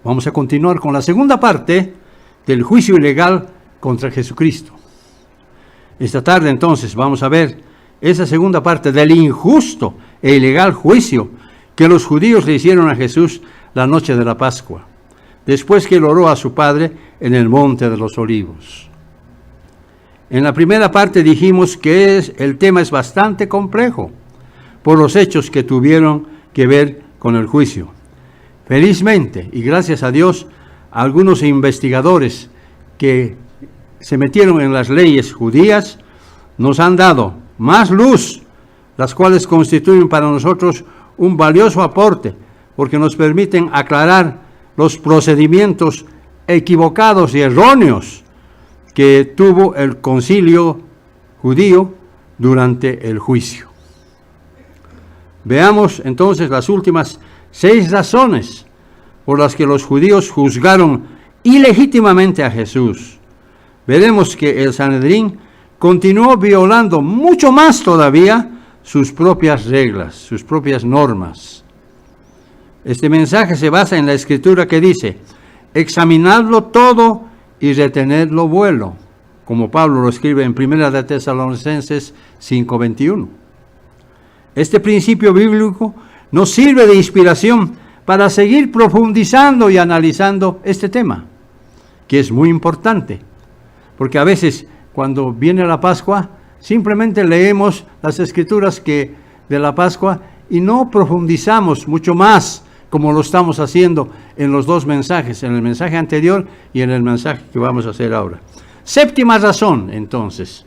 Vamos a continuar con la segunda parte del juicio ilegal contra Jesucristo. Esta tarde entonces vamos a ver esa segunda parte del injusto e ilegal juicio que los judíos le hicieron a Jesús la noche de la Pascua, después que él oró a su Padre en el Monte de los Olivos. En la primera parte dijimos que el tema es bastante complejo por los hechos que tuvieron que ver con el juicio. Felizmente, y gracias a Dios, algunos investigadores que se metieron en las leyes judías nos han dado más luz, las cuales constituyen para nosotros un valioso aporte, porque nos permiten aclarar los procedimientos equivocados y erróneos que tuvo el concilio judío durante el juicio. Veamos entonces las últimas 6 razones por las que los judíos juzgaron ilegítimamente a Jesús. Veremos que el Sanedrín continuó violando mucho más todavía sus propias reglas, sus propias normas. Este mensaje se basa en la Escritura que dice: examinadlo todo y retener lo bueno, como Pablo lo escribe en 1 de Tesalonicenses 5:21. Este principio bíblico nos sirve de inspiración para seguir profundizando y analizando este tema, que es muy importante, porque a veces cuando viene la Pascua, simplemente leemos las Escrituras de la Pascua y no profundizamos mucho más, como lo estamos haciendo en los 2 mensajes, en el mensaje anterior y en el mensaje que vamos a hacer ahora. Séptima razón, entonces.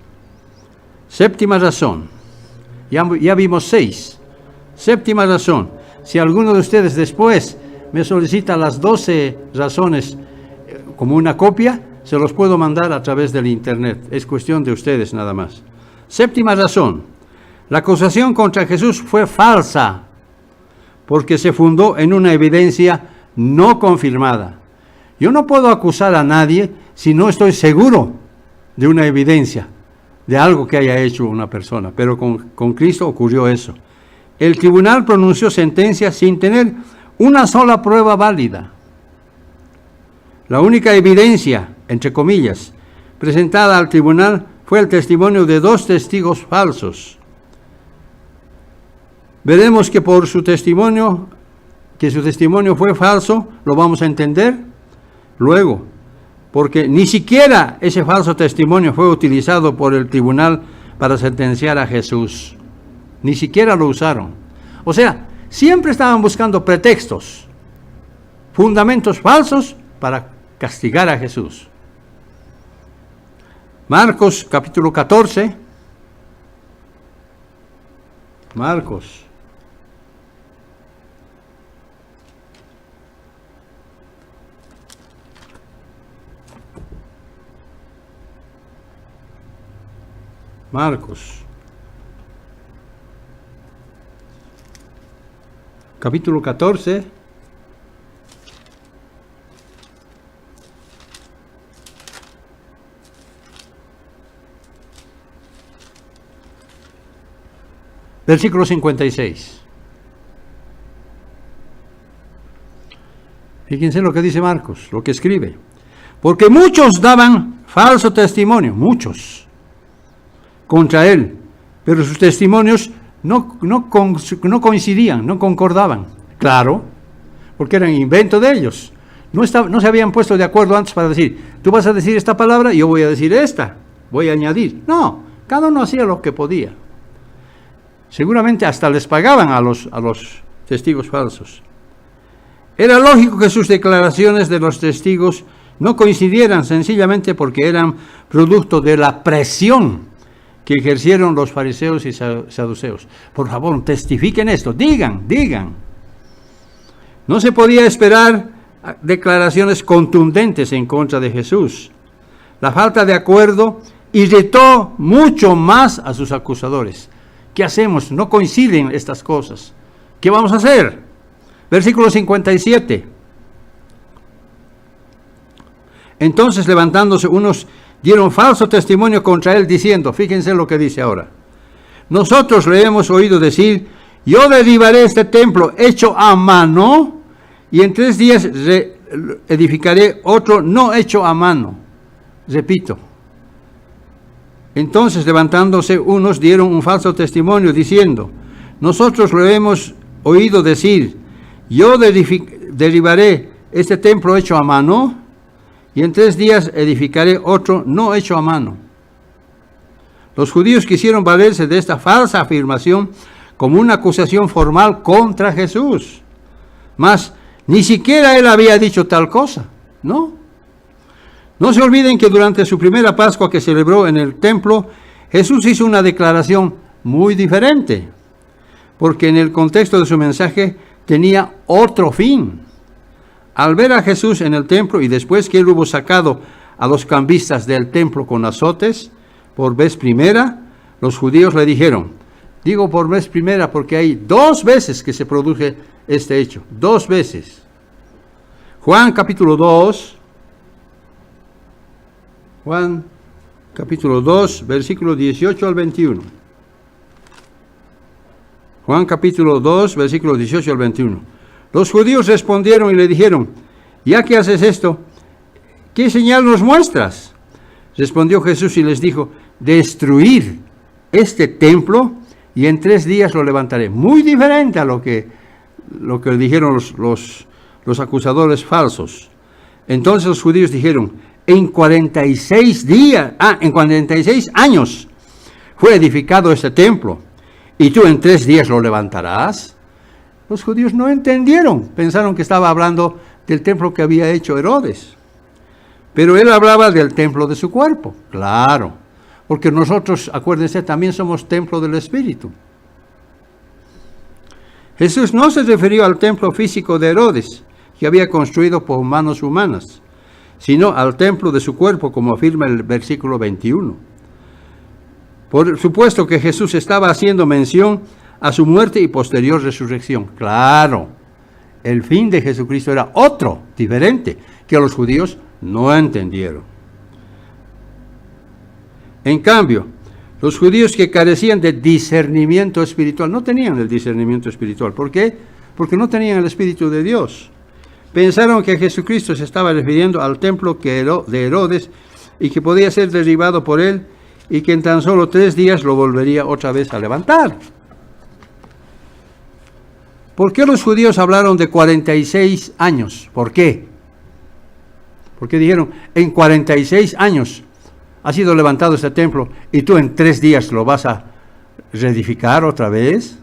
Séptima razón. Ya vimos 6. Séptima razón. Si alguno de ustedes después me solicita las 12 razones como una copia, se los puedo mandar a través del internet. Es cuestión de ustedes nada más. Séptima razón. La acusación contra Jesús fue falsa, porque se fundó en una evidencia no confirmada. Yo no puedo acusar a nadie si no estoy seguro de una evidencia, de algo que haya hecho una persona, pero con Cristo ocurrió eso. El tribunal pronunció sentencia sin tener una sola prueba válida. La única evidencia, entre comillas, presentada al tribunal fue el testimonio de 2 testigos falsos. Veremos que por su testimonio, que su testimonio fue falso, lo vamos a entender luego, porque ni siquiera ese falso testimonio fue utilizado por el tribunal para sentenciar a Jesús. Ni siquiera lo usaron. O sea, siempre estaban buscando pretextos, fundamentos falsos para castigar a Jesús. Marcos capítulo 14. Marcos. Capítulo 14. Versículo 56. Fíjense lo que dice Marcos, lo que escribe. Porque muchos daban falso testimonio, muchos, contra él, pero sus testimonios no coincidían, no concordaban. Claro, porque eran invento de ellos. No se habían puesto de acuerdo antes para decir, tú vas a decir esta palabra y yo voy a decir esta, voy a añadir. No, cada uno hacía lo que podía. Seguramente hasta les pagaban a los testigos falsos. Era lógico que sus declaraciones de los testigos no coincidieran, sencillamente porque eran producto de la presión que ejercieron los fariseos y saduceos. Por favor, testifiquen esto, digan. No se podía esperar declaraciones contundentes en contra de Jesús. La falta de acuerdo irritó mucho más a sus acusadores. ¿Qué hacemos? No coinciden estas cosas. ¿Qué vamos a hacer? Versículo 57. Entonces, levantándose unos, dieron falso testimonio contra él, diciendo, fíjense lo que dice ahora, nosotros le hemos oído decir, yo derribaré este templo hecho a mano, y en 3 días edificaré otro no hecho a mano. Repito. Entonces, levantándose unos, dieron un falso testimonio, diciendo: nosotros lo hemos oído decir, yo derribaré este templo hecho a mano, y en 3 días edificaré otro no hecho a mano. Los judíos quisieron valerse de esta falsa afirmación como una acusación formal contra Jesús. Mas ni siquiera él había dicho tal cosa, ¿no? No se olviden que durante su primera Pascua que celebró en el templo, Jesús hizo una declaración muy diferente, porque en el contexto de su mensaje tenía otro fin. Al ver a Jesús en el templo y después que él hubo sacado a los cambistas del templo con azotes por vez primera, los judíos le dijeron, digo por vez primera porque hay 2 veces que se produce este hecho, 2 veces. Juan capítulo 2, versículo 18 al 21. Juan capítulo 2, versículo 18 al 21. Los judíos respondieron y le dijeron, ya que haces esto, ¿qué señal nos muestras? Respondió Jesús y les dijo, destruir este templo y en 3 días lo levantaré. Muy diferente a lo que dijeron los acusadores falsos. Entonces los judíos dijeron, en 46 años fue edificado este templo, y tú en 3 días lo levantarás. Los judíos no entendieron, pensaron que estaba hablando del templo que había hecho Herodes. Pero él hablaba del templo de su cuerpo, claro, porque nosotros, acuérdense, también somos templo del Espíritu. Jesús no se refirió al templo físico de Herodes, que había construido por manos humanas, sino al templo de su cuerpo, como afirma el versículo 21. Por supuesto que Jesús estaba haciendo mención a su muerte y posterior resurrección. Claro, el fin de Jesucristo era otro, diferente, que los judíos no entendieron. En cambio, los judíos que carecían de discernimiento espiritual, no tenían el discernimiento espiritual. ¿Por qué? Porque no tenían el Espíritu de Dios. Pensaron que Jesucristo se estaba refiriendo al templo de Herodes y que podía ser derribado por él y que en tan solo 3 días lo volvería otra vez a levantar. ¿Por qué los judíos hablaron de 46 años? ¿Por qué? Porque dijeron, en 46 años ha sido levantado este templo y tú en 3 días lo vas a reedificar otra vez.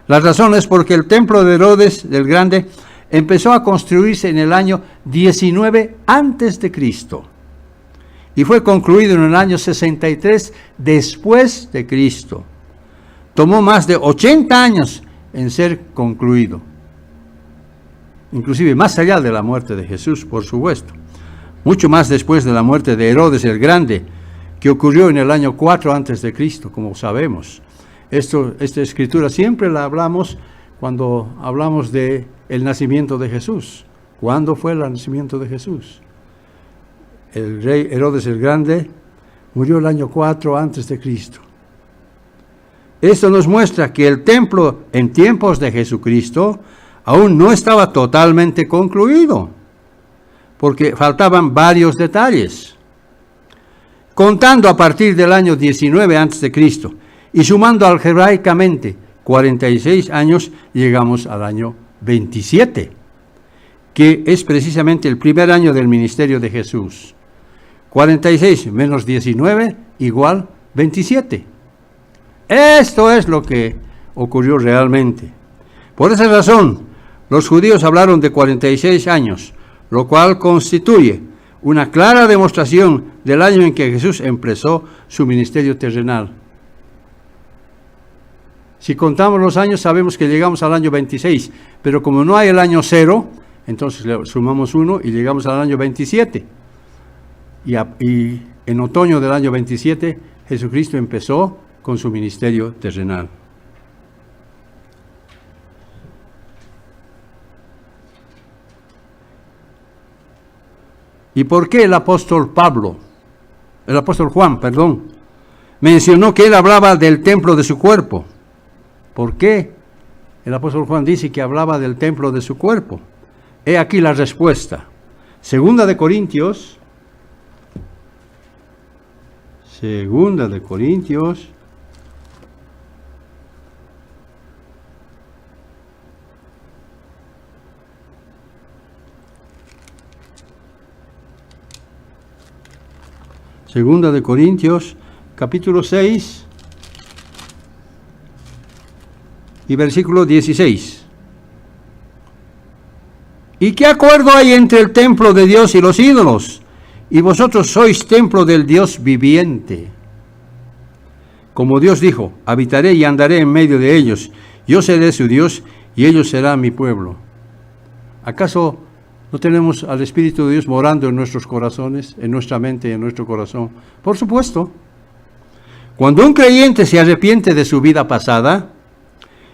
La razón es porque el templo de Herodes el Grande empezó a construirse en el año 19 antes de Cristo y fue concluido en el año 63 después de Cristo. Tomó más de 80 años en ser concluido, inclusive más allá de la muerte de Jesús, por supuesto. Mucho más después de la muerte de Herodes el Grande, que ocurrió en el año 4 antes de Cristo, como sabemos. Esta escritura siempre la hablamos cuando hablamos de el nacimiento de Jesús. ¿Cuándo fue el nacimiento de Jesús? El rey Herodes el Grande murió el año 4 antes de Cristo. Esto nos muestra que el templo en tiempos de Jesucristo aún no estaba totalmente concluido, porque faltaban varios detalles. Contando a partir del año 19 antes de Cristo y sumando algebraicamente 46 años, llegamos al año 27, que es precisamente el primer año del ministerio de Jesús. 46 menos 19 igual 27. Esto es lo que ocurrió realmente. Por esa razón, los judíos hablaron de 46 años, lo cual constituye una clara demostración del año en que Jesús empezó su ministerio terrenal. Si contamos los años, sabemos que llegamos al año 26, pero como no hay el año 0, entonces le sumamos 1 y llegamos al año 27. Y en otoño del año 27, Jesucristo empezó con su ministerio terrenal. ¿Y por qué el apóstol Juan, mencionó que él hablaba del templo de su cuerpo? ¿Por qué El apóstol Juan dice que hablaba del templo de su cuerpo. He aquí la respuesta. Segunda de Corintios. Segunda de Corintios, capítulo 6 y versículo 16. ¿Y qué acuerdo hay entre el templo de Dios y los ídolos? Y vosotros sois templo del Dios viviente. Como Dios dijo, habitaré y andaré en medio de ellos. Yo seré su Dios y ellos serán mi pueblo. ¿Acaso no tenemos al Espíritu de Dios morando en nuestros corazones, en nuestra mente y en nuestro corazón? Por supuesto. Cuando un creyente se arrepiente de su vida pasada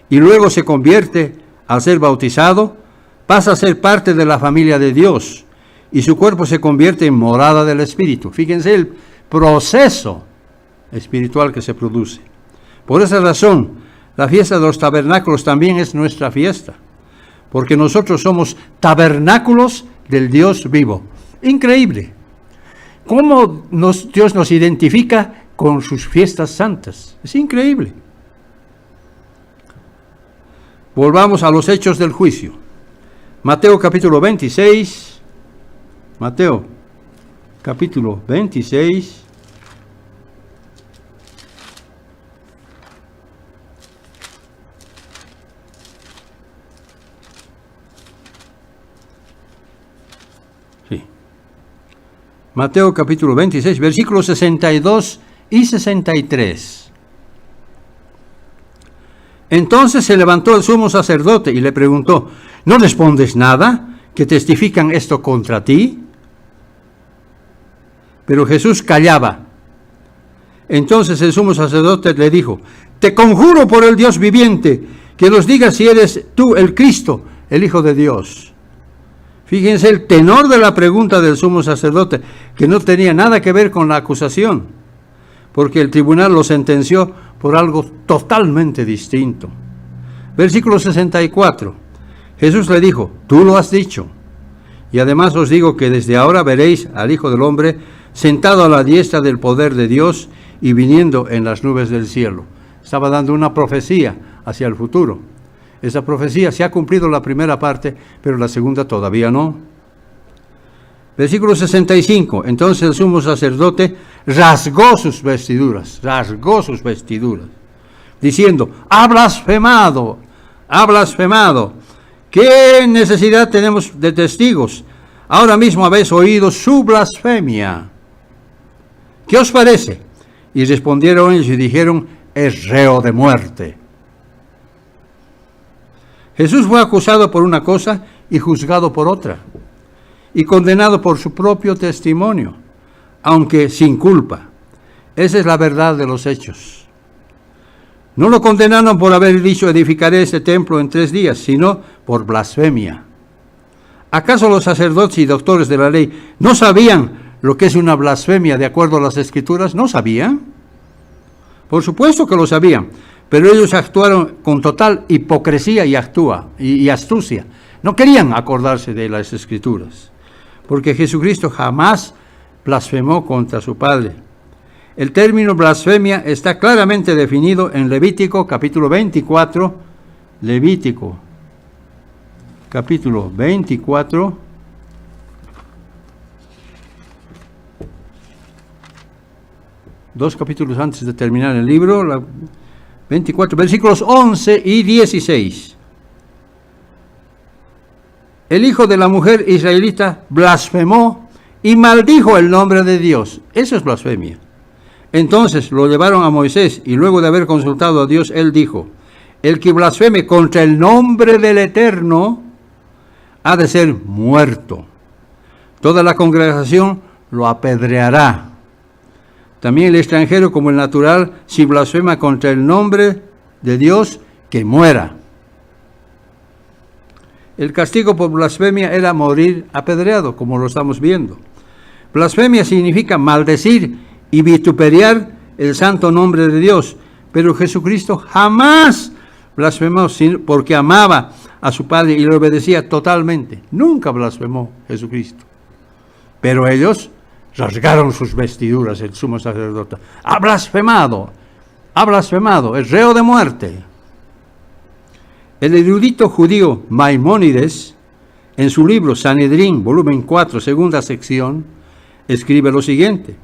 y luego se convierte al ser bautizado, pasa a ser parte de la familia de Dios y su cuerpo se convierte en morada del Espíritu. Fíjense el proceso espiritual que se produce. Por esa razón, la fiesta de los tabernáculos también es nuestra fiesta, porque nosotros somos tabernáculos del Dios vivo. Increíble. ¿Cómo Dios nos identifica con sus fiestas santas? Es increíble. Volvamos a los hechos del juicio. Mateo capítulo 26. Mateo capítulo 26. Mateo capítulo 26, versículos 62 y 63. Entonces se levantó el sumo sacerdote y le preguntó, ¿no respondes nada que testifican esto contra ti? Pero Jesús callaba. Entonces el sumo sacerdote le dijo, te conjuro por el Dios viviente, que nos digas si eres tú el Cristo, el Hijo de Dios. Fíjense el tenor de la pregunta del sumo sacerdote, que no tenía nada que ver con la acusación, porque el tribunal lo sentenció por algo totalmente distinto. Versículo 64. Jesús le dijo, tú lo has dicho, y además os digo que desde ahora veréis al Hijo del Hombre sentado a la diestra del poder de Dios y viniendo en las nubes del cielo. Estaba dando una profecía hacia el futuro. Esa profecía se ha cumplido la primera parte, pero la segunda todavía no. Versículo 65. Entonces el sumo sacerdote rasgó sus vestiduras, diciendo, ha blasfemado. ¿Qué necesidad tenemos de testigos? Ahora mismo habéis oído su blasfemia. ¿Qué os parece? Y respondieron ellos y dijeron, es reo de muerte. Jesús fue acusado por una cosa y juzgado por otra, y condenado por su propio testimonio, aunque sin culpa. Esa es la verdad de los hechos. No lo condenaron por haber dicho, edificaré este templo en 3 días, sino por blasfemia. ¿Acaso los sacerdotes y doctores de la ley no sabían lo que es una blasfemia de acuerdo a las Escrituras? ¿No sabían? Por supuesto que lo sabían. Pero ellos actuaron con total hipocresía y astucia. No querían acordarse de las Escrituras, porque Jesucristo jamás blasfemó contra su Padre. El término blasfemia está claramente definido en Levítico capítulo 24. Levítico capítulo 24. Dos capítulos antes de terminar el libro, 24, versículos 11 y 16. El hijo de la mujer israelita blasfemó y maldijo el nombre de Dios. Eso es blasfemia. Entonces lo llevaron a Moisés y luego de haber consultado a Dios, él dijo, el que blasfeme contra el nombre del Eterno ha de ser muerto. Toda la congregación lo apedreará. También el extranjero como el natural, si blasfema contra el nombre de Dios, que muera. El castigo por blasfemia era morir apedreado, como lo estamos viendo. Blasfemia significa maldecir y vituperiar el santo nombre de Dios, pero Jesucristo jamás blasfemó porque amaba a su Padre y le obedecía totalmente. Nunca blasfemó Jesucristo. Pero ellos rasgaron sus vestiduras, el sumo sacerdote. Ha blasfemado, es reo de muerte. El erudito judío Maimónides, en su libro Sanedrín, volumen 4, segunda sección, escribe lo siguiente: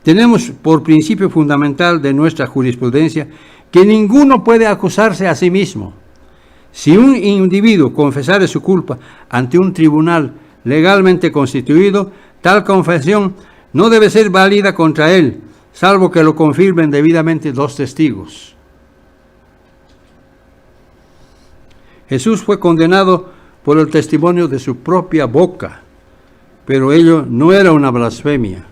tenemos por principio fundamental de nuestra jurisprudencia que ninguno puede acusarse a sí mismo. Si un individuo confesare su culpa ante un tribunal legalmente constituido, tal confesión no debe ser válida contra él, salvo que lo confirmen debidamente 2 testigos. Jesús fue condenado por el testimonio de su propia boca, pero ello no era una blasfemia.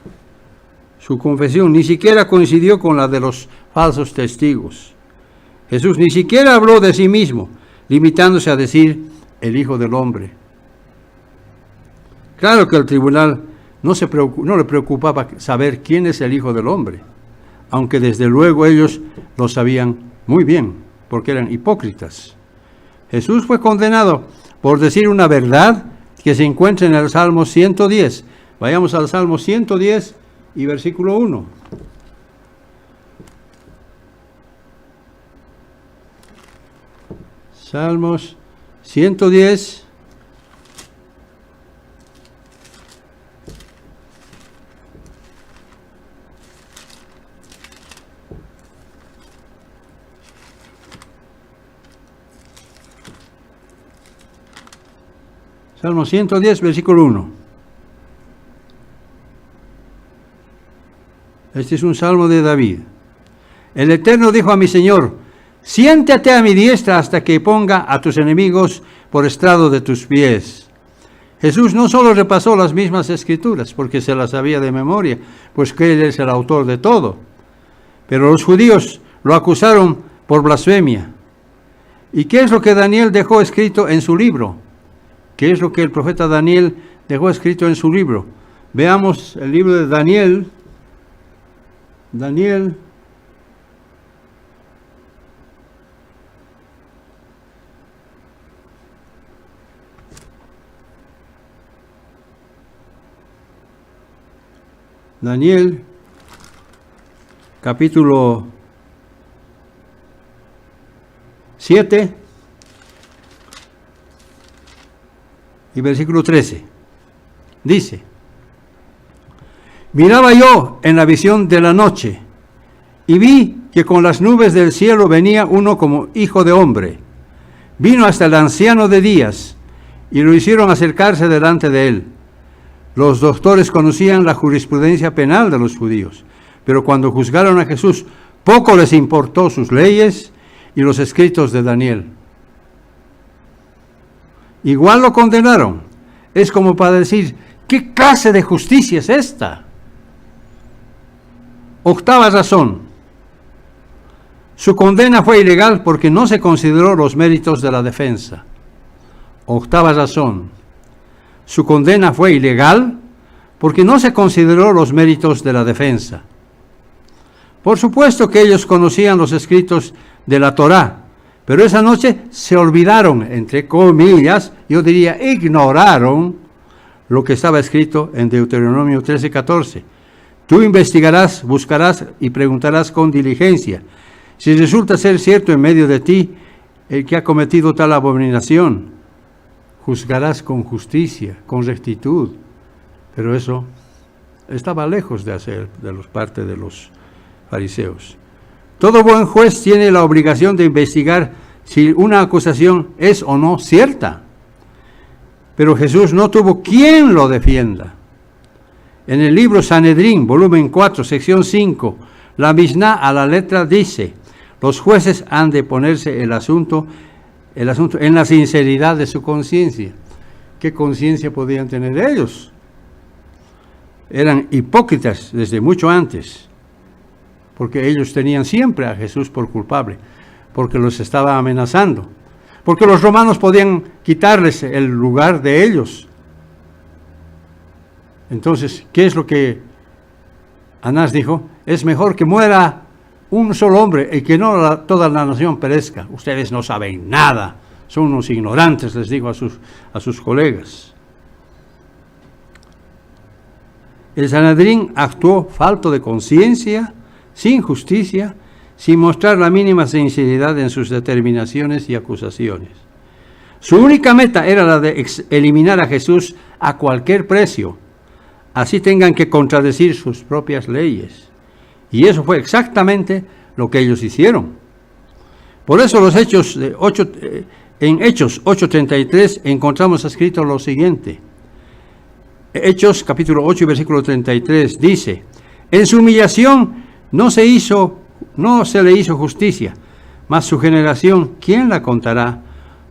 Su confesión ni siquiera coincidió con la de los falsos testigos. Jesús ni siquiera habló de sí mismo, limitándose a decir el Hijo del Hombre. Claro que el tribunal no le preocupaba saber quién es el Hijo del Hombre, aunque desde luego ellos lo sabían muy bien, porque eran hipócritas. Jesús fue condenado por decir una verdad que se encuentra en el Salmo 110. Vayamos al Salmo 110 y versículo 1. Salmos 110. Salmo 110, versículo 1. Este es un salmo de David. El Eterno dijo a mi Señor: siéntate a mi diestra hasta que ponga a tus enemigos por estrado de tus pies. Jesús no solo repasó las mismas escrituras, porque se las sabía de memoria, pues que Él es el autor de todo, pero los judíos lo acusaron por blasfemia. ¿Y qué es lo que Daniel dejó escrito en su libro? ¿Qué es lo que el profeta Daniel dejó escrito en su libro? Veamos el libro de Daniel. Daniel capítulo 7 y versículo 13. Dice: miraba yo en la visión de la noche, y vi que con las nubes del cielo venía uno como hijo de hombre. Vino hasta el anciano de días, y lo hicieron acercarse delante de él. Los doctores conocían la jurisprudencia penal de los judíos, pero cuando juzgaron a Jesús, poco les importó sus leyes y los escritos de Daniel. Igual lo condenaron. Es como para decir: ¿qué clase de justicia es esta? Octava razón: su condena fue ilegal porque no se consideró los méritos de la defensa. Octava razón: su condena fue ilegal porque no se consideró los méritos de la defensa. Por supuesto que ellos conocían los escritos de la Torá, pero esa noche se olvidaron, entre comillas, yo diría ignoraron, lo que estaba escrito en Deuteronomio 13:14. Tú investigarás, buscarás y preguntarás con diligencia. Si resulta ser cierto en medio de ti el que ha cometido tal abominación, juzgarás con justicia, con rectitud. Pero eso estaba lejos de hacer de parte de los fariseos. Todo buen juez tiene la obligación de investigar si una acusación es o no cierta. Pero Jesús no tuvo quien lo defienda. En el libro Sanedrín, volumen 4, sección 5, la Misná a la letra dice: los jueces han de ponerse el asunto en la sinceridad de su conciencia. ¿Qué conciencia podían tener ellos? Eran hipócritas desde mucho antes, porque ellos tenían siempre a Jesús por culpable, porque los estaba amenazando, porque los romanos podían quitarles el lugar de ellos. Entonces, ¿qué es lo que Anás dijo? Es mejor que muera un solo hombre y que no toda la nación perezca. Ustedes no saben nada, son unos ignorantes, les digo a sus colegas. El Sanedrín actuó falto de conciencia, sin justicia, sin mostrar la mínima sinceridad en sus determinaciones y acusaciones. Su única meta era la de eliminar a Jesús a cualquier precio, así tengan que contradecir sus propias leyes. Y eso fue exactamente lo que ellos hicieron. Por eso en Hechos 8:33 encontramos escrito lo siguiente. Hechos capítulo 8 versículo 33 dice: en su humillación no se le hizo justicia, mas su generación, ¿quién la contará?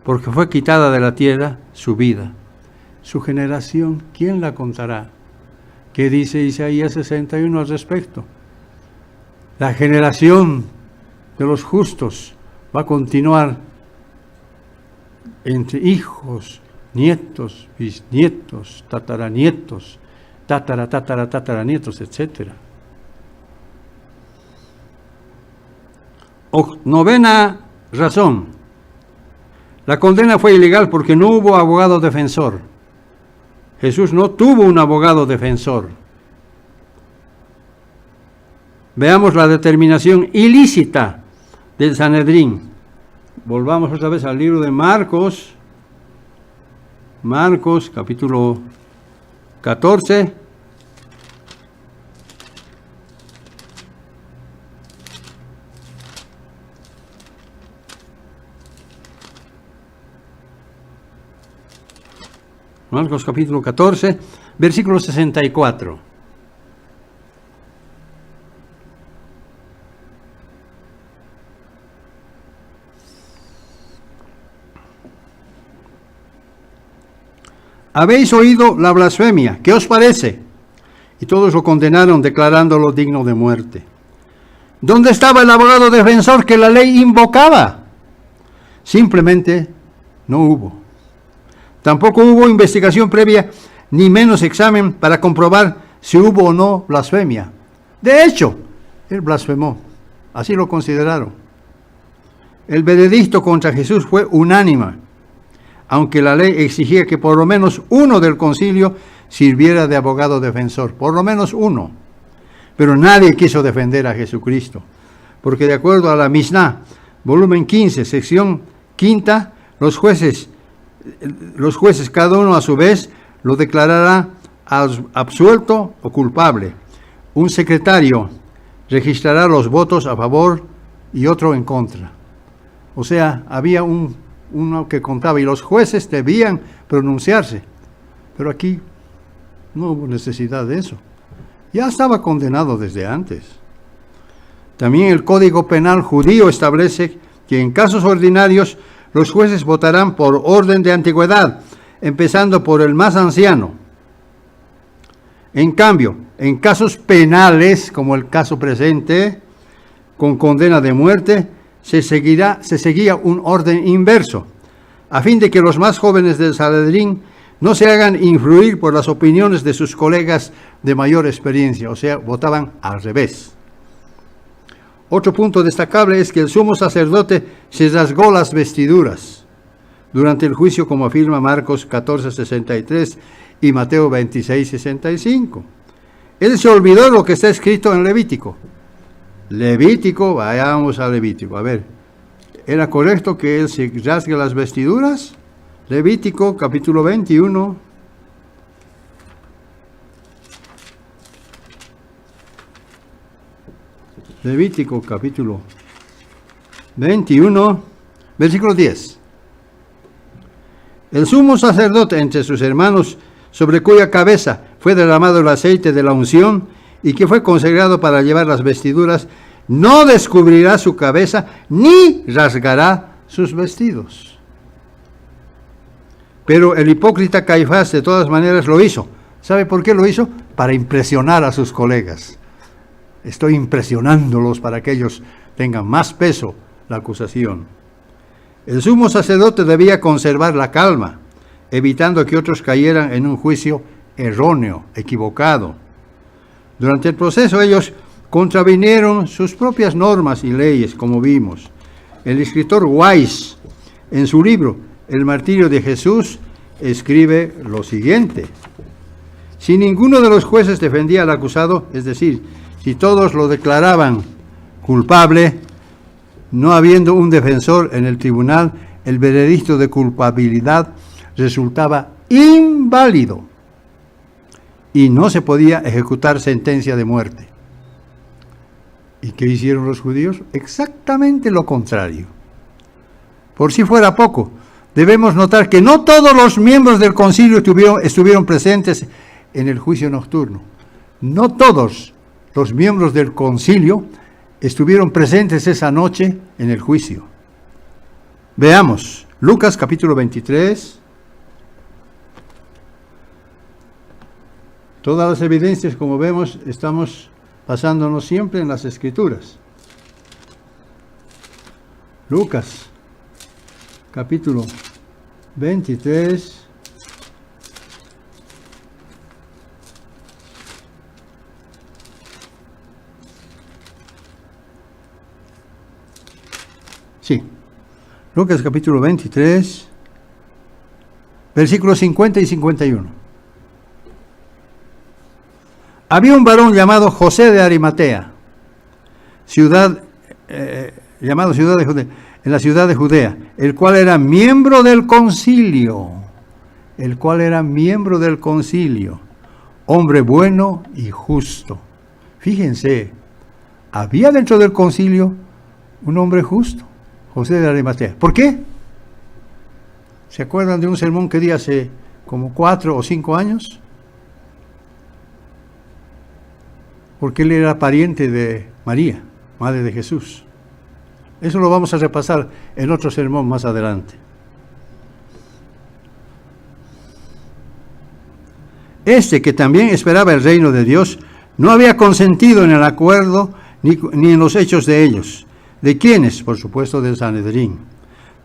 Porque fue quitada de la tierra su vida. Su generación, ¿quién la contará? ¿Qué dice Isaías 61 al respecto? La generación de los justos va a continuar entre hijos, nietos, bisnietos, tataranietos, tataranietos, etc. Novena razón. La condena fue ilegal porque no hubo abogado defensor. Jesús no tuvo un abogado defensor. Veamos la determinación ilícita del Sanedrín. Volvamos otra vez al libro de Marcos. Marcos, capítulo 14. Marcos capítulo 14, versículo 64. Habéis oído la blasfemia, ¿qué os parece? Y todos lo condenaron, declarándolo digno de muerte. ¿Dónde estaba el abogado defensor que la ley invocaba? Simplemente no hubo. Tampoco hubo investigación previa, ni menos examen para comprobar si hubo o no blasfemia. De hecho, él blasfemó. Así lo consideraron. El veredicto contra Jesús fue unánime, aunque la ley exigía que por lo menos uno del concilio sirviera de abogado defensor. Por lo menos uno. Pero nadie quiso defender a Jesucristo. Porque de acuerdo a la Mishnah, volumen 15, sección 5, los jueces, cada uno a su vez, lo declarará absuelto o culpable. Un secretario registrará los votos a favor y otro en contra. O sea, había uno que contaba y los jueces debían pronunciarse. Pero aquí no hubo necesidad de eso. Ya estaba condenado desde antes. También el Código Penal judío establece que en casos ordinarios los jueces votarán por orden de antigüedad, empezando por el más anciano. En cambio, en casos penales, como el caso presente, con condena de muerte, se seguía un orden inverso, a fin de que los más jóvenes del Sanedrín no se hagan influir por las opiniones de sus colegas de mayor experiencia, o sea, votaban al revés. Otro punto destacable es que el sumo sacerdote se rasgó las vestiduras durante el juicio, como afirma Marcos 14:63 y Mateo 26:65. Él se olvidó de lo que está escrito en Levítico. Vayamos a Levítico. A ver, ¿era correcto que él se rasgue las vestiduras? Levítico capítulo 21. Levítico capítulo 21, versículo 10. El sumo sacerdote entre sus hermanos, sobre cuya cabeza fue derramado el aceite de la unción y que fue consagrado para llevar las vestiduras, no descubrirá su cabeza ni rasgará sus vestidos. Pero el hipócrita Caifás de todas maneras lo hizo. ¿Sabe por qué lo hizo? Para impresionar a sus colegas. Estoy impresionándolos para que ellos tengan más peso la acusación. El sumo sacerdote debía conservar la calma, evitando que otros cayeran en un juicio erróneo, equivocado. Durante el proceso ellos contravinieron sus propias normas y leyes, como vimos. El escritor Weiss, en su libro El martirio de Jesús, escribe lo siguiente: si ninguno de los jueces defendía al acusado, es decir, si todos lo declaraban culpable, no habiendo un defensor en el tribunal, el veredicto de culpabilidad resultaba inválido y no se podía ejecutar sentencia de muerte. ¿Y qué hicieron los judíos? Exactamente lo contrario. Por si fuera poco, debemos notar que no todos los miembros del concilio estuvieron presentes en el juicio nocturno. No todos los miembros del concilio estuvieron presentes esa noche en el juicio. Veamos, Lucas capítulo 23. Todas las evidencias, como vemos, estamos basándonos siempre en las Escrituras. Lucas capítulo 23. Sí, Lucas capítulo 23, versículos 50 y 51. Había un varón llamado José de Arimatea, llamado ciudad de Judea, en la ciudad de Judea, el cual era miembro del concilio, hombre bueno y justo. Fíjense, había dentro del concilio un hombre justo, José de Arimatea. ¿Por qué? ¿Se acuerdan de un sermón que di hace como 4 o 5 años? Porque él era pariente de María, madre de Jesús. Eso lo vamos a repasar en otro sermón más adelante. Este, que también esperaba el reino de Dios, no había consentido en el acuerdo ni en los hechos de ellos. ¿De quiénes? Por supuesto, del Sanedrín.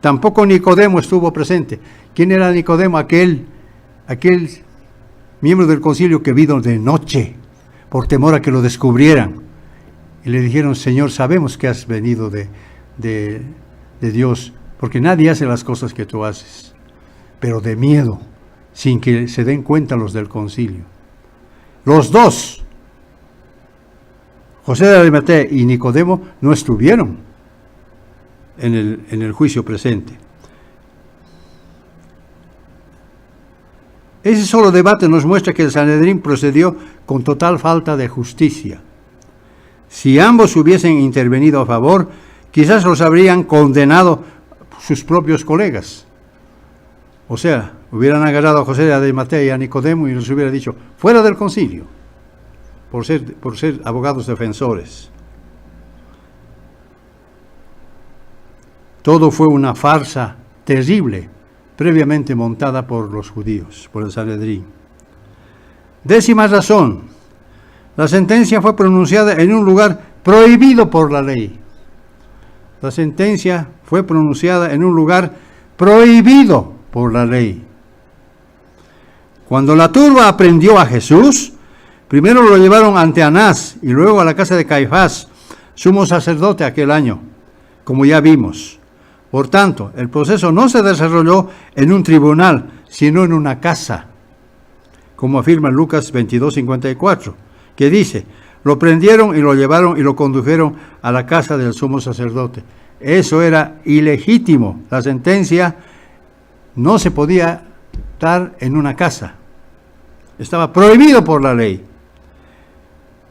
Tampoco Nicodemo estuvo presente. ¿Quién era Nicodemo? Aquel miembro del concilio que vino de noche, por temor a que lo descubrieran. Y le dijeron: Señor, sabemos que has venido de Dios, porque nadie hace las cosas que tú haces, pero de miedo, sin que se den cuenta los del concilio. Los dos, José de Arimatea y Nicodemo, no estuvieron en el juicio presente. Ese solo debate nos muestra que el Sanedrín procedió con total falta de justicia. Si ambos hubiesen intervenido a favor, quizás los habrían condenado sus propios colegas. O sea, hubieran agarrado a José de Arimatea y a Nicodemo y les hubiera dicho: fuera del concilio, por ser abogados defensores. Todo fue una farsa terrible, previamente montada por los judíos, por el Sanedrín. 10ª razón: la sentencia fue pronunciada en un lugar prohibido por la ley. La sentencia fue pronunciada en un lugar prohibido por la ley. Cuando la turba aprendió a Jesús, primero lo llevaron ante Anás y luego a la casa de Caifás, sumo sacerdote aquel año, como ya vimos. Por tanto, el proceso no se desarrolló en un tribunal, sino en una casa, como afirma Lucas 22:54, que dice: lo prendieron y lo llevaron y lo condujeron a la casa del sumo sacerdote. Eso era ilegítimo. La sentencia no se podía dar en una casa. Estaba prohibido por la ley.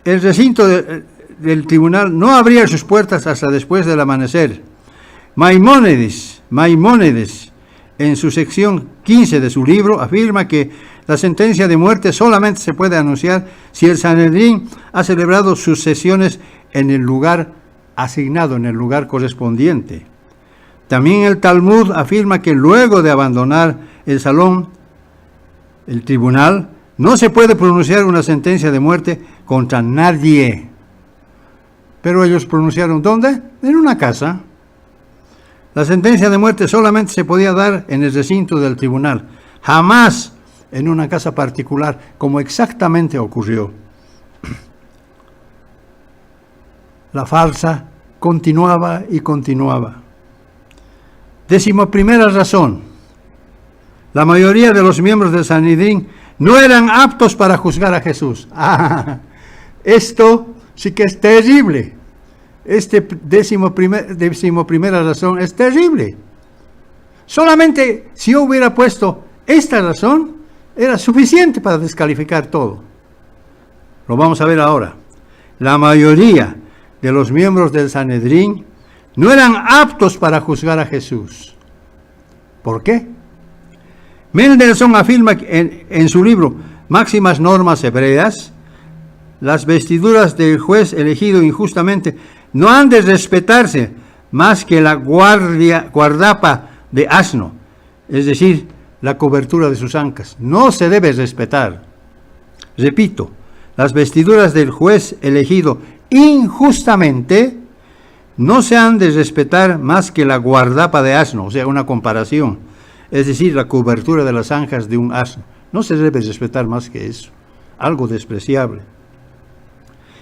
El recinto del tribunal no abría sus puertas hasta después del amanecer. Maimónides, en su sección 15 de su libro, afirma que la sentencia de muerte solamente se puede anunciar si el Sanedrín ha celebrado sus sesiones en el lugar asignado, en el lugar correspondiente. También el Talmud afirma que luego de abandonar el salón, el tribunal, no se puede pronunciar una sentencia de muerte contra nadie. Pero ellos pronunciaron, ¿dónde? En una casa. La sentencia de muerte solamente se podía dar en el recinto del tribunal, jamás en una casa particular, como exactamente ocurrió. la farsa continuaba y continuaba. 11ª razón. La mayoría de los miembros del Sanedrín no eran aptos para juzgar a Jesús. Esto sí que es terrible. Este 11ª razón es terrible. Solamente si yo hubiera puesto esta razón, era suficiente para descalificar todo. Lo vamos a ver ahora. La mayoría de los miembros del Sanedrín no eran aptos para juzgar a Jesús. ¿Por qué? Mendelssohn afirma en su libro Máximas Normas Hebreas, las vestiduras del juez elegido injustamente no han de respetarse más que la guardapa de asno, es decir, la cobertura de sus ancas. No se debe respetar. Repito, las vestiduras del juez elegido injustamente no se han de respetar más que la guardapa de asno, o sea, una comparación, es decir, la cobertura de las ancas de un asno. No se debe respetar más que eso, algo despreciable.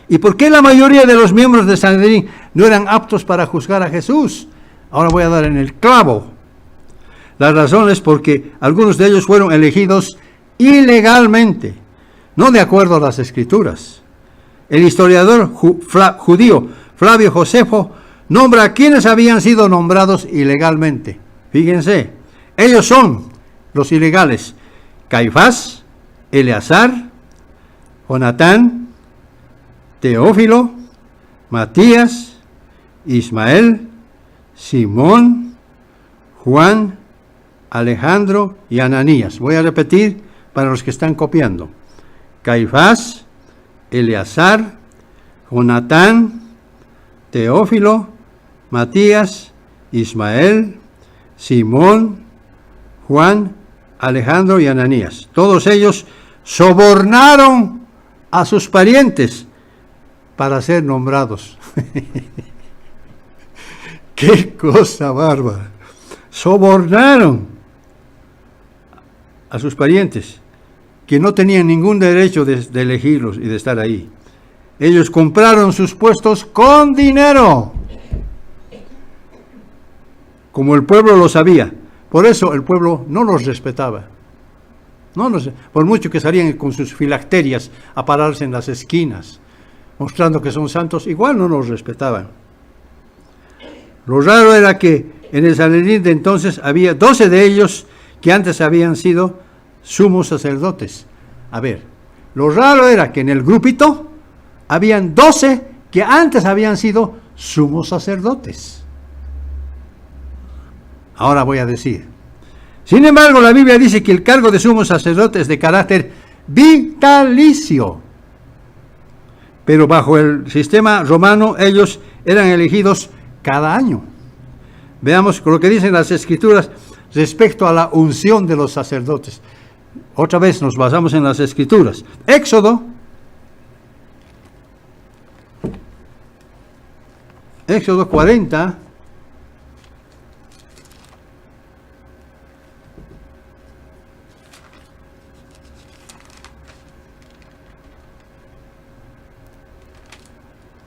¿Y por qué la mayoría de los miembros de Sanedrín no eran aptos para juzgar a Jesús? Ahora voy a dar en el clavo. La razón es porque algunos de ellos fueron elegidos ilegalmente, no de acuerdo a las Escrituras. El historiador judío Flavio Josefo nombra a quienes habían sido nombrados ilegalmente. Fíjense, ellos son los ilegales: Caifás, Eleazar, Jonatán, Teófilo, Matías, Ismael, Simón, Juan, Alejandro y Ananías. Voy a repetir para los que están copiando: Caifás, Eleazar, Jonatán, Teófilo, Matías, Ismael, Simón, Juan, Alejandro y Ananías. Todos ellos sobornaron a sus parientes para ser nombrados. ¡Qué cosa bárbara! Sobornaron a sus parientes, que no tenían ningún derecho de elegirlos y de estar ahí. Ellos compraron sus puestos con dinero, como el pueblo lo sabía. Por eso el pueblo no los respetaba. Por mucho que salían con sus filacterias a pararse en las esquinas, mostrando que son santos, igual no los respetaban. Lo raro era que en el Sanedrín de entonces había 12 de ellos que antes habían sido sumos sacerdotes. A ver, lo raro era que en el grupito habían 12 que antes habían sido sumos sacerdotes. Ahora voy a decir. Sin embargo, la Biblia dice que el cargo de sumo sacerdote es de carácter vitalicio. Pero bajo el sistema romano, ellos eran elegidos cada año. Veamos lo que dicen las Escrituras respecto a la unción de los sacerdotes. Otra vez nos basamos en las Escrituras. Éxodo 40.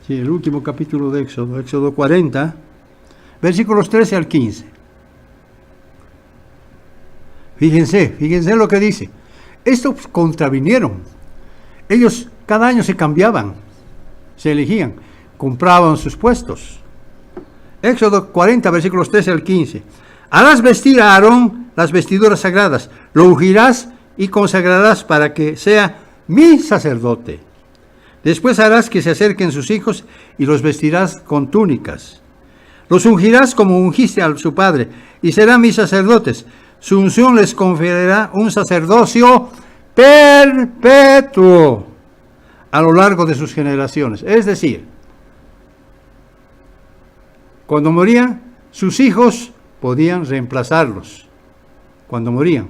Sí, el último capítulo de Éxodo, Éxodo 40, versículos 13 al 15. Fíjense lo que dice. Estos contravinieron. Ellos cada año se cambiaban, se elegían, compraban sus puestos. Éxodo 40, versículos 13 al 15. Harás vestir a Aarón las vestiduras sagradas, lo ungirás y consagrarás para que sea mi sacerdote. Después harás que se acerquen sus hijos y los vestirás con túnicas. Los ungirás como ungiste a su padre y serán mis sacerdotes. Su unción les conferirá un sacerdocio perpetuo a lo largo de sus generaciones. Es decir, cuando morían, sus hijos podían reemplazarlos cuando morían.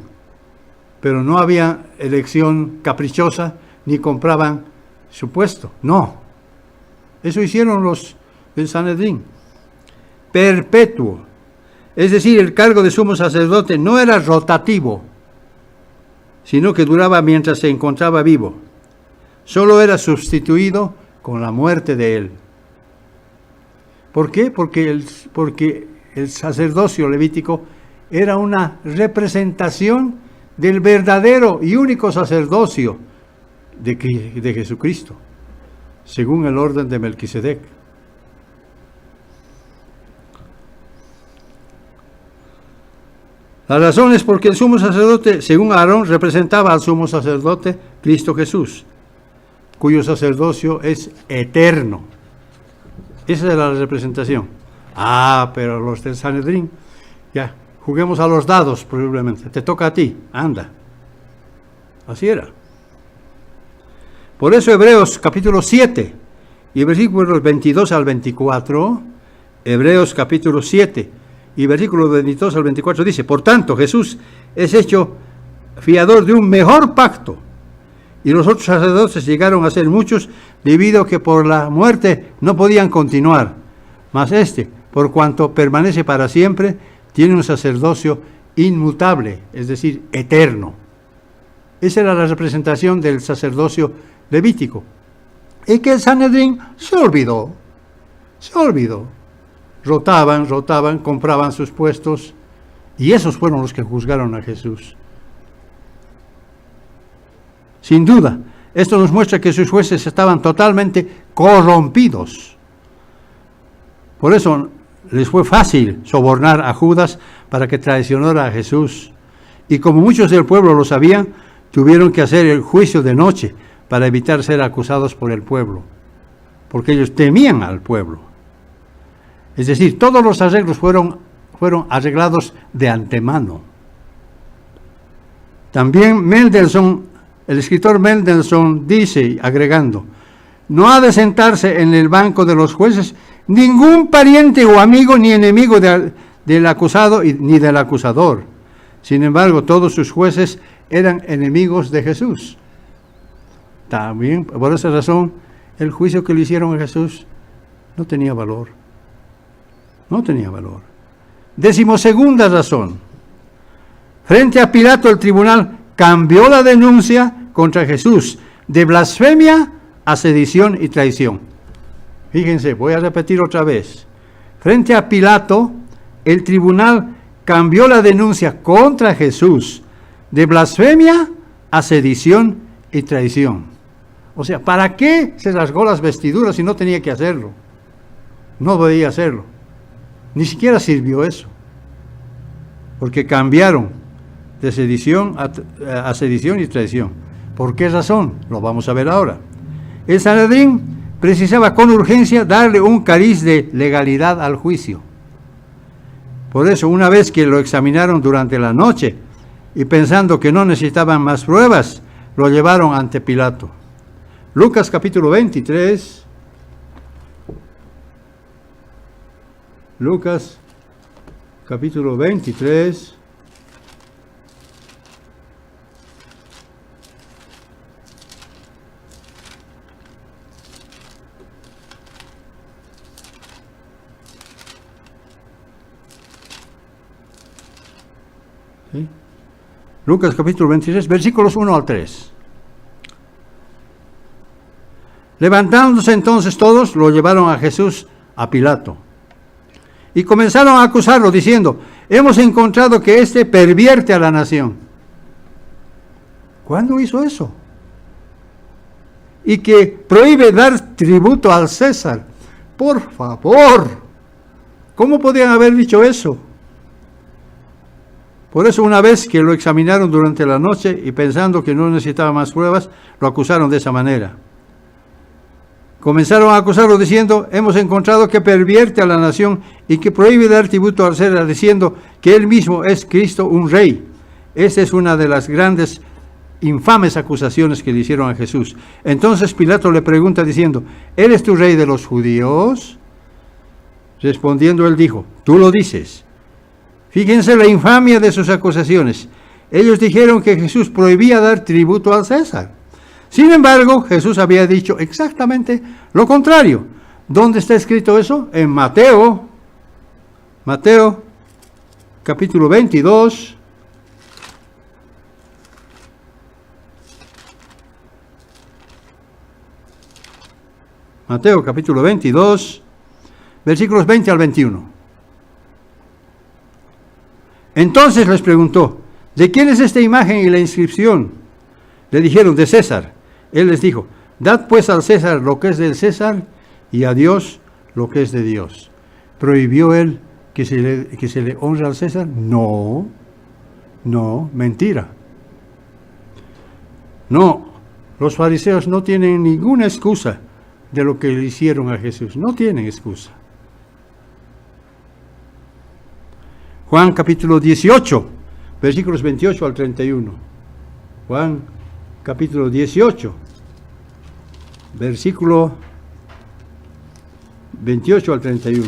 Pero no había elección caprichosa ni compraban su puesto. No. Eso hicieron los del Sanedrín. Perpetuo. Es decir, el cargo de sumo sacerdote no era rotativo, sino que duraba mientras se encontraba vivo. Solo era sustituido con la muerte de él. ¿Por qué? Porque el sacerdocio levítico era una representación del verdadero y único sacerdocio de Jesucristo, según el orden de Melquisedec. La razón es porque el sumo sacerdote, según Aarón, representaba al sumo sacerdote Cristo Jesús, cuyo sacerdocio es eterno. Esa es la representación. Pero los del Sanedrín, ya, juguemos a los dados probablemente. Te toca a ti, anda. Así era. Por eso Hebreos capítulo 7 y versículos 22 al 24, Hebreos capítulo 7 y versículos 22 al 24 dice: por tanto, Jesús es hecho fiador de un mejor pacto, y los otros sacerdotes llegaron a ser muchos, debido a que por la muerte no podían continuar. Mas este, por cuanto permanece para siempre, tiene un sacerdocio inmutable, es decir, eterno. Esa era la representación del sacerdocio levítico. Y que el Sanedrín se olvidó. Rotaban, compraban sus puestos, y esos fueron los que juzgaron a Jesús. Sin duda, esto nos muestra que sus jueces estaban totalmente corrompidos. Por eso les fue fácil sobornar a Judas para que traicionara a Jesús. Y como muchos del pueblo lo sabían, tuvieron que hacer el juicio de noche para evitar ser acusados por el pueblo, porque ellos temían al pueblo. Es decir, todos los arreglos fueron arreglados de antemano. También el escritor Mendelssohn dice, agregando: no ha de sentarse en el banco de los jueces ningún pariente o amigo ni enemigo del acusado ni del acusador. Sin embargo, todos sus jueces eran enemigos de Jesús. También, por esa razón, el juicio que le hicieron a Jesús no tenía valor. No tenía valor. 12ª razón. Frente a Pilato, el tribunal cambió la denuncia contra Jesús de blasfemia a sedición y traición. Fíjense, voy a repetir otra vez. Frente a Pilato, el tribunal cambió la denuncia contra Jesús de blasfemia a sedición y traición. O sea, ¿para qué se rasgó las vestiduras si no tenía que hacerlo? No podía hacerlo. Ni siquiera sirvió eso. Porque cambiaron de sedición a sedición y traición. ¿Por qué razón? Lo vamos a ver ahora. El Sanedrín precisaba con urgencia darle un cariz de legalidad al juicio. Por eso, una vez que lo examinaron durante la noche y pensando que no necesitaban más pruebas, lo llevaron ante Pilato. Lucas capítulo 23. Lucas capítulo 23. ¿Sí? Lucas capítulo 23, versículos 1 al 3. Levantándose entonces todos, lo llevaron a Jesús a Pilato. Y comenzaron a acusarlo, diciendo: hemos encontrado que éste pervierte a la nación. ¿Cuándo hizo eso? Y que prohíbe dar tributo al César. Por favor, ¿cómo podían haber dicho eso? Por eso, una vez que lo examinaron durante la noche y pensando que no necesitaba más pruebas, lo acusaron de esa manera. Comenzaron a acusarlo diciendo: hemos encontrado que pervierte a la nación y que prohíbe dar tributo al César, diciendo que él mismo es Cristo, un rey. Esta es una de las grandes, infames acusaciones que le hicieron a Jesús. Entonces Pilato le pregunta diciendo: ¿eres tú rey de los judíos? Respondiendo él dijo: tú lo dices. Fíjense la infamia de sus acusaciones. Ellos dijeron que Jesús prohibía dar tributo al César. Sin embargo, Jesús había dicho exactamente lo contrario. ¿Dónde está escrito eso? En Mateo capítulo 22. Mateo capítulo 22, versículos 20 al 21. Entonces les preguntó, ¿de quién es esta imagen y la inscripción? Le dijeron, de César. Él les dijo, dad pues al César lo que es del César y a Dios lo que es de Dios. ¿Prohibió él que se le honre al César? No, mentira. No, los fariseos no tienen ninguna excusa de lo que le hicieron a Jesús. No tienen excusa. Juan capítulo 18, versículos 28 al 31. Juan capítulo 18, versículo 28 al 31.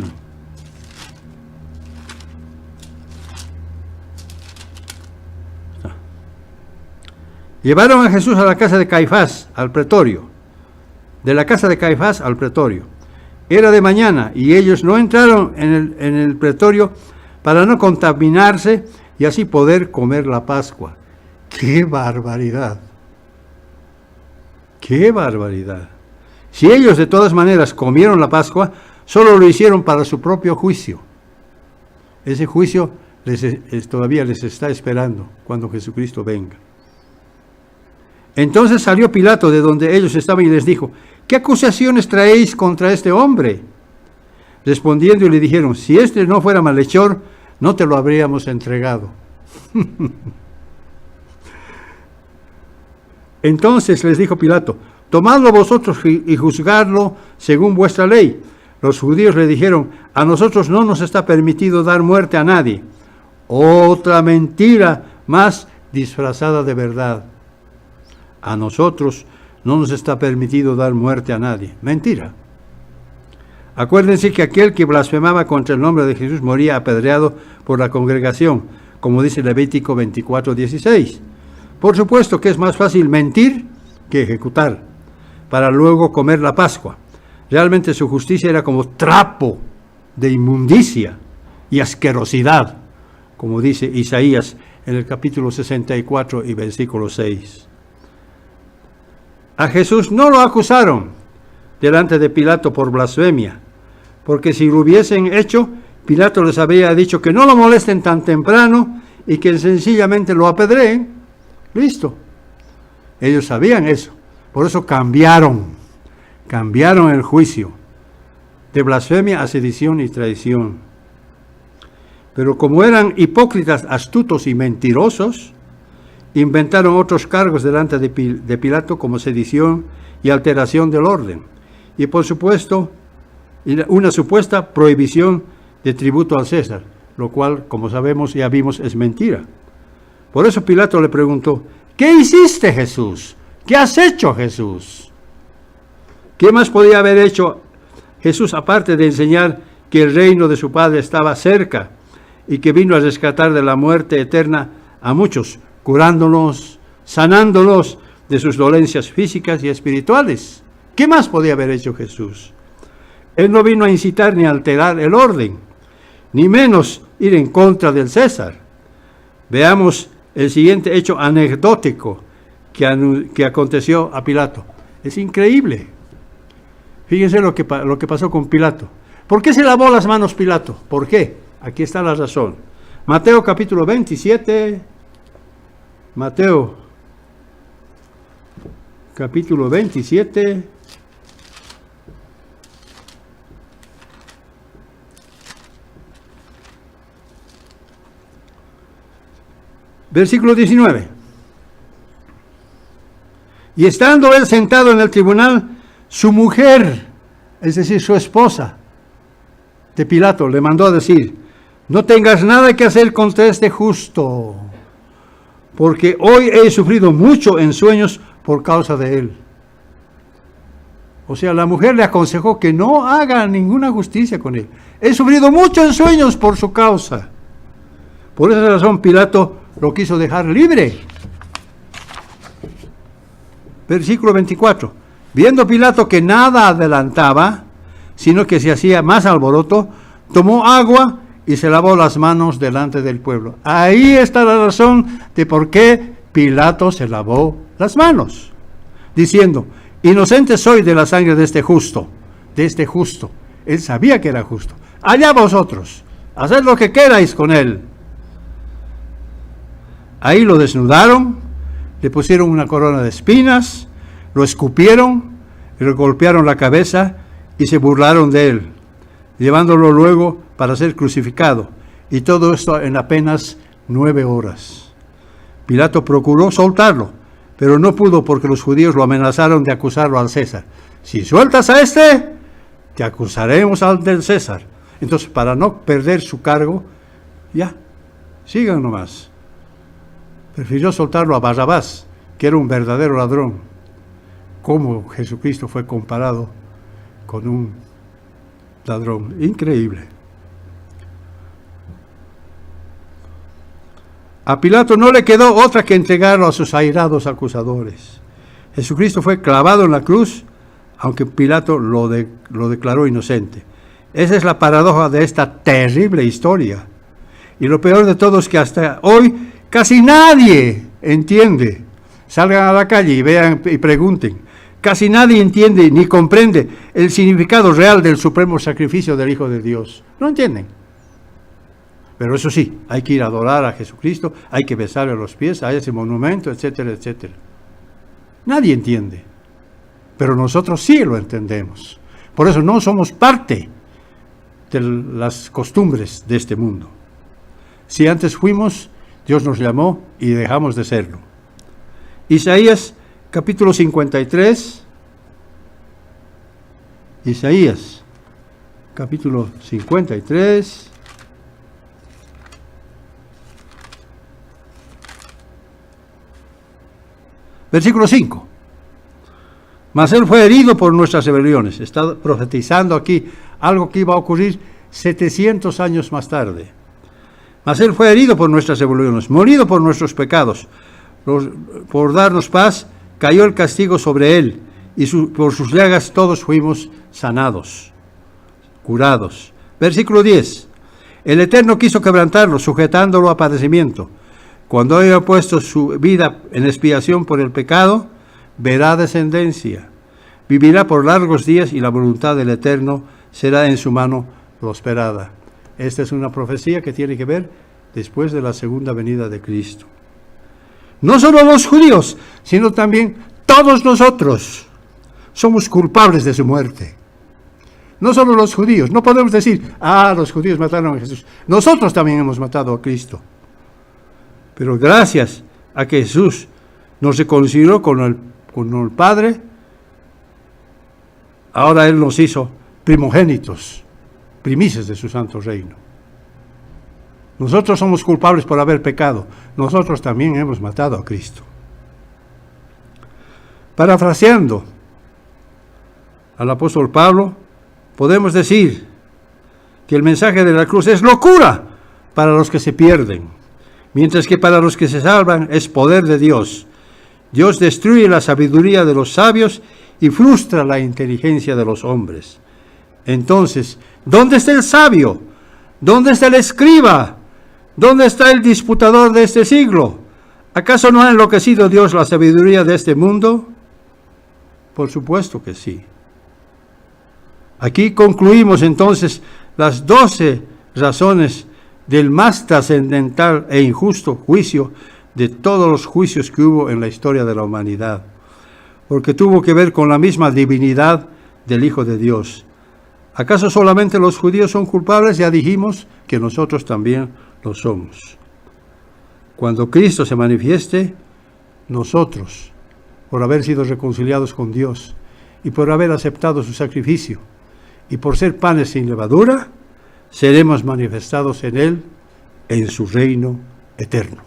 Llevaron a Jesús a la casa de Caifás, al pretorio. De la casa de Caifás al pretorio. Era de mañana y ellos no entraron en el pretorio para no contaminarse y así poder comer la Pascua. ¡Qué barbaridad! ¡Qué barbaridad! Si ellos de todas maneras comieron la Pascua, solo lo hicieron para su propio juicio. Ese juicio todavía les está esperando cuando Jesucristo venga. Entonces salió Pilato de donde ellos estaban y les dijo, ¿qué acusaciones traéis contra este hombre? Respondiendo y le dijeron, si este no fuera malhechor, no te lo habríamos entregado. Entonces les dijo Pilato, tomadlo vosotros y juzgadlo según vuestra ley. Los judíos le dijeron, a nosotros no nos está permitido dar muerte a nadie. Otra mentira más disfrazada de verdad. A nosotros no nos está permitido dar muerte a nadie. Mentira. Acuérdense que aquel que blasfemaba contra el nombre de Jesús moría apedreado por la congregación, como dice Levítico 24:16. Por supuesto que es más fácil mentir que ejecutar, para luego comer la Pascua. Realmente su justicia era como trapo de inmundicia y asquerosidad, como dice Isaías en el capítulo 64 y versículo 6. A Jesús no lo acusaron delante de Pilato por blasfemia, porque si lo hubiesen hecho, Pilato les habría dicho que no lo molesten tan temprano y que sencillamente lo apedreen. Listo. Ellos sabían eso. Por eso cambiaron el juicio de blasfemia a sedición y traición. Pero como eran hipócritas, astutos y mentirosos, inventaron otros cargos delante de Pilato como sedición y alteración del orden. Y por supuesto, una supuesta prohibición de tributo al César, lo cual, como sabemos, ya vimos, es mentira. Por eso Pilato le preguntó, ¿qué hiciste, Jesús? ¿Qué has hecho, Jesús? ¿Qué más podía haber hecho Jesús aparte de enseñar que el reino de su Padre estaba cerca y que vino a rescatar de la muerte eterna a muchos, curándolos, sanándolos de sus dolencias físicas y espirituales? ¿Qué más podía haber hecho Jesús? Él no vino a incitar ni a alterar el orden, ni menos ir en contra del César. Veamos el siguiente hecho anecdótico que aconteció a Pilato. Es increíble. Fíjense lo que pasó con Pilato. ¿Por qué se lavó las manos Pilato? ¿Por qué? Aquí está la razón. Mateo capítulo 27. Mateo capítulo 27. Versículo 19. Y estando él sentado en el tribunal, su mujer, es decir, su esposa de Pilato, le mandó a decir, no tengas nada que hacer contra este justo, porque hoy he sufrido mucho en sueños por causa de él. O sea, la mujer le aconsejó que no haga ninguna justicia con él. He sufrido mucho en sueños por su causa. Por esa razón Pilato lo quiso dejar libre. Versículo 24. Viendo Pilato que nada adelantaba, sino que se hacía más alboroto, tomó agua y se lavó las manos delante del pueblo. Ahí está la razón de por qué Pilato se lavó las manos, diciendo, inocente soy de la sangre de este justo. Él sabía que era justo. Allá vosotros, haced lo que queráis con él. Ahí lo desnudaron, le pusieron una corona de espinas, lo escupieron, le golpearon la cabeza y se burlaron de él, llevándolo luego para ser crucificado. Y todo esto en apenas 9 horas. Pilato procuró soltarlo, pero no pudo porque los judíos lo amenazaron de acusarlo al César. Si sueltas a este, te acusaremos al del César. Entonces, para no perder su cargo, ya, sigan nomás. Prefirió soltarlo a Barrabás, que era un verdadero ladrón. Cómo Jesucristo fue comparado con un ladrón. Increíble. A Pilato no le quedó otra que entregarlo a sus airados acusadores. Jesucristo fue clavado en la cruz, aunque Pilato lo declaró inocente. Esa es la paradoja de esta terrible historia. Y lo peor de todo es que hasta hoy casi nadie entiende. Salgan a la calle y vean y pregunten. Casi nadie entiende ni comprende el significado real del supremo sacrificio del Hijo de Dios. No entienden. Pero eso sí, hay que ir a adorar a Jesucristo, hay que besarle los pies a ese monumento, etcétera, etcétera. Nadie entiende. Pero nosotros sí lo entendemos. Por eso no somos parte de las costumbres de este mundo. Si antes fuimos, Dios nos llamó y dejamos de serlo. Isaías capítulo 53. Isaías capítulo 53. Versículo 5. Mas él fue herido por nuestras rebeliones. Está profetizando aquí algo que iba a ocurrir 700 años más tarde. Mas él fue herido por nuestras rebeliones, molido por nuestros pecados. Por darnos paz, cayó el castigo sobre él, y por sus llagas todos fuimos sanados, curados. Versículo 10. El Eterno quiso quebrantarlo, sujetándolo a padecimiento. Cuando haya puesto su vida en expiación por el pecado, verá descendencia. Vivirá por largos días y la voluntad del Eterno será en su mano prosperada. Esta es una profecía que tiene que ver después de la segunda venida de Cristo. No solo los judíos, sino también todos nosotros somos culpables de su muerte. No solo los judíos. No podemos decir, los judíos mataron a Jesús. Nosotros también hemos matado a Cristo. Pero gracias a que Jesús nos reconcilió con el Padre, ahora Él nos hizo primogénitos, primicias de su santo reino. Nosotros somos culpables por haber pecado. Nosotros también hemos matado a Cristo. Parafraseando al apóstol Pablo, podemos decir que el mensaje de la cruz es locura para los que se pierden, mientras que para los que se salvan es poder de Dios. Dios destruye la sabiduría de los sabios y frustra la inteligencia de los hombres. Entonces, ¿dónde está el sabio? ¿Dónde está el escriba? ¿Dónde está el disputador de este siglo? ¿Acaso no ha enloquecido Dios la sabiduría de este mundo? Por supuesto que sí. Aquí concluimos entonces las 12 razones del más trascendental e injusto juicio de todos los juicios que hubo en la historia de la humanidad, porque tuvo que ver con la misma divinidad del Hijo de Dios. ¿Acaso solamente los judíos son culpables? Ya dijimos que nosotros también lo somos. Cuando Cristo se manifieste, nosotros, por haber sido reconciliados con Dios y por haber aceptado su sacrificio y por ser panes sin levadura, seremos manifestados en Él, en su reino eterno.